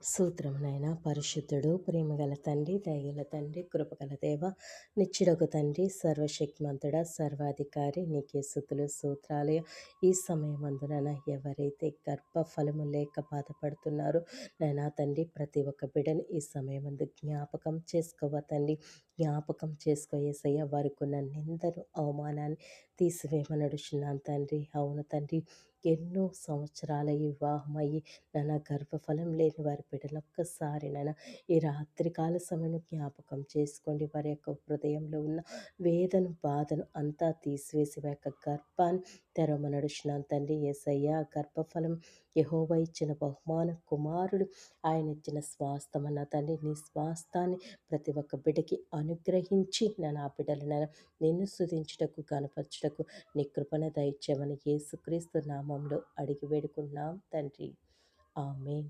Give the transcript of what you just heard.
సూత్రమునైన పరిశుద్ధుడు ప్రేమగల తండ్రి దయగల తండ్రి కృపగల దేవ నిత్యుడకు తండ్రి సర్వశక్తిమంతుడ సర్వాధికారి నీకే స్తుతులు సూత్రాలయ ఈ సమయమందున ఎవరైతే గర్భఫలము లేక బాధపడుతున్నారో నైనా తండ్రి ప్రతి ఒక్క బిడ్డను ఈ సమయమందు జ్ఞాపకం చేసుకోవ తండ్రి జ్ఞాపకం చేసుకో యేసయ్య వారికి ఉన్న నిందను అవమానాన్ని తీసివేయమనడుచున్నాను తండ్రి. అవును తండ్రి, ఎన్నో సంవత్సరాల వివాహమయ్యి నాన్న గర్భఫలం లేని వారి బిడ్డలు ఒక్కసారి నాన్న ఈ రాత్రికాల సమయం జ్ఞాపకం చేసుకోండి. వారి యొక్క హృదయంలో ఉన్న వేదన బాధను అంతా తీసివేసి వారి యొక్క గర్భాన్ని తెరవమనడుచున్నాను తండ్రి. యేసయ్య గర్భఫలం యెహోవా ఇచ్చిన బహుమాన కుమారుడు, ఆయన ఇచ్చిన స్వాస్థ్యం అన్న తండ్రి. నీ స్వాస్థాన్ని ప్రతి ఒక్క బిడ్డకి అనుగ్రహించి నా బిడ్డలు నిన్ను స్తుతించుటకు కనపరచుటకు నీ కృపణ దయచేయమని యేసుక్రీస్తు నామంలో అడిగి వేడుకుంటున్నాం తండ్రి. ఆమేన్.